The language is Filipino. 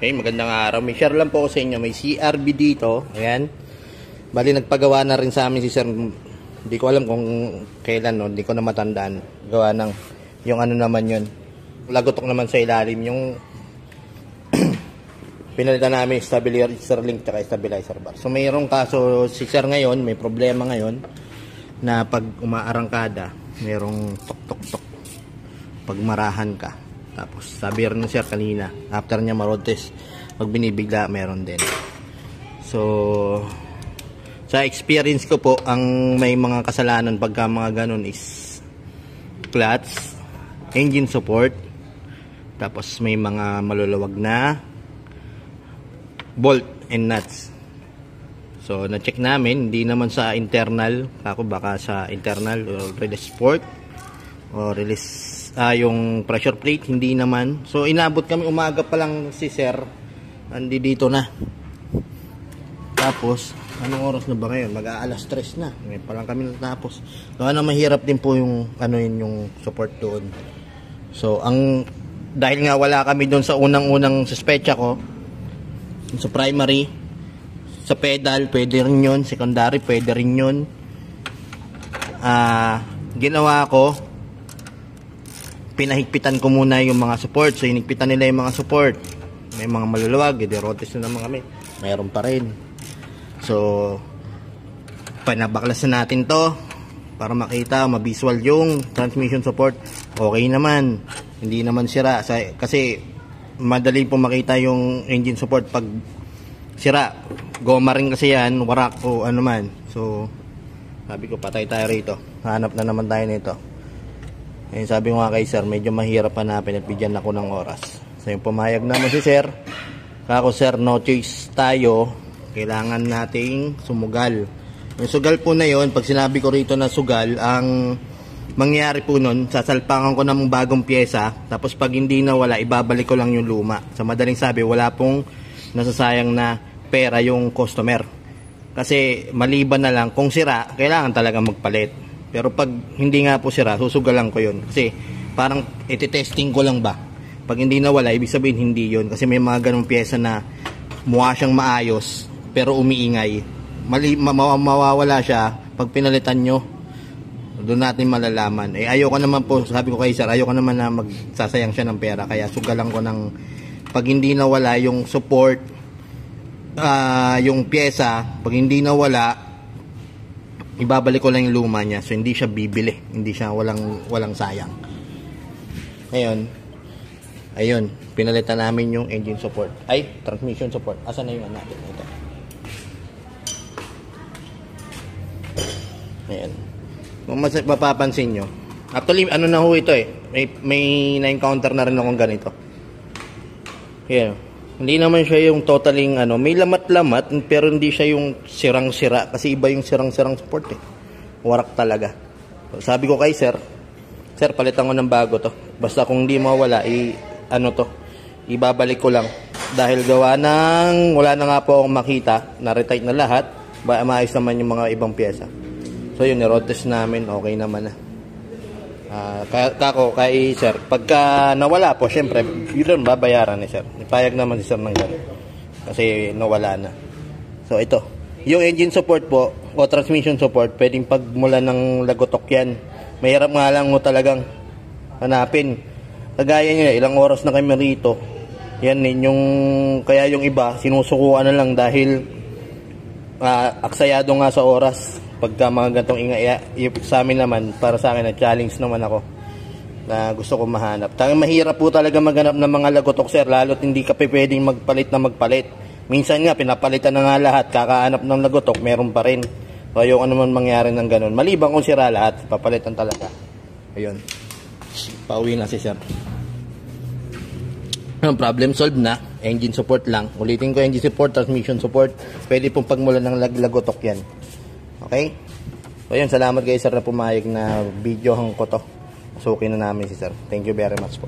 Okay, magandang araw. May share lang po ako sa inyo. May CRB dito. Ayan. Bali, nagpagawa na rin sa amin si Sir. Hindi ko alam kung kailan, no? Hindi ko na matandaan. Gawa ng, yung ano naman yun. Lagotok naman sa ilalim. Yung pinalitan namin stabilizer link at stabilizer bar. So, mayroong kaso si Sir ngayon. May problema ngayon na pag umaarangkada, mayroong tok-tok-tok. Pag marahan ka. Tapos sabi rin ng Sir kanina, after niya ma-road test, pag binibigla meron din. So sa experience ko po, ang may mga kasalanan pagka mga ganun is clutch, engine support, tapos may mga maluluwag na bolt and nuts. So na-check namin, hindi naman sa internal, ako baka sa internal or release port o release yung pressure plate, hindi naman. So inabot kami, umaga pa lang si Sir, andi dito na. Tapos anong oras na ba ngayon? Mag-aalas 3 na, may pa lang kami natapos. So mahirap din po yung ano yun, yung support doon. So dahil nga wala kami doon sa unang-unang suspecha ko, sa primary, sa pedal pwede rin yun, secondary pwede rin yun. Ginawa ko, pinahigpitan ko muna yung mga support. So hinigpitan nila yung mga support. May mga maluluwag, rotes na naman kami, mayroon pa rin. So panabaklas na natin to para makita, mabisual yung transmission support. Okay naman, hindi naman sira. Kasi madali po makita yung engine support pag sira. Goma rin kasi yan, warak o ano man. So sabi ko, patay tayo rito, hanap na naman tayo nito. Ayun, sabi ko nga kay Sir, medyo mahirap hanapin at bigyan ako ng oras. So yung pumayag naman si Sir. Kako Sir, no choice tayo. Kailangan nating sumugal. Yung sugal po na yon, pag sinabi ko rito na sugal, ang mangyayari po nun, sasalpangan ko ng bagong pyesa. Tapos pag hindi na wala, ibabalik ko lang yung luma. Sa madaling sabi, wala pong nasasayang na pera yung customer. Kasi maliban na lang, kung sira, kailangan talaga magpalit. Pero pag hindi nga po sira, susugalan ko yun. Kasi parang iti-testing ko lang ba. Pag hindi nawala, ibig sabihin hindi yun. Kasi may mga ganong pyesa na mukha siyang maayos, pero umiingay. Mawawala siya pag pinalitan nyo. Doon natin malalaman. Ayoko naman po, sabi ko kay Sir, ayoko naman na magsasayang siya ng pera. Kaya sugalan ko ng pag hindi nawala yung support, yung pyesa, pag hindi nawala, ibabalik ko lang yung luma niya. So hindi siya bibili, hindi siya walang sayang. Ngayon, ayun, pinalitan namin yung engine support, transmission support. Asan na yung natin? Ito. Ayan. Kung mapapansin nyo, actually ano na ho ito may na-encounter na rin akong ganito. Ayan. Hindi naman siya yung totaling may lamat-lamat, pero hindi siya yung sirang-sira. Kasi iba yung sirang-sirang support Warak talaga. So, sabi ko kay Sir, Sir, palitan ko ng bago to. Basta kung hindi mawala, ibabalik ko lang. Dahil gawa ng, wala na nga po akong makita, na-retight na lahat, maayos naman yung mga ibang pyesa. So yun, road test namin, okay naman na. Kay Sir, pagka nawala po, syempre yun babayaran ni Sir. Ipayag naman si Sir ng gano'n kasi nawala na. So ito, yung engine support po o transmission support, pwedeng pagmula ng lagotok yan. Mahirap nga lang mo talagang hanapin. Kagaya nyo, ilang oras na kami rito. Yan kaya yung iba sinusukuan na lang dahil aksayado nga sa oras. Pagka mga gantong sa amin naman, para sa akin, na-challenge naman ako na gusto ko mahanap. Mahirap po talaga maghanap ng mga lagotok, Sir, lalo't hindi ka pwedeng magpalit. Minsan nga, pinapalitan na nga lahat, kakahanap ng lagotok, meron pa rin. So, ayoko naman mangyari ng ganun. Maliban kung sira lahat, papalitan talaga. Ayun. Pauwi na si Sir. Problem solved na. Engine support lang. Ulitin ko, engine support, transmission support. Pwede pong pagmulan ng lagotok yan. Okay? So yun, salamat kay Sir na pumayag na videohan ko to. Sukin na namin si Sir. Thank you very much po.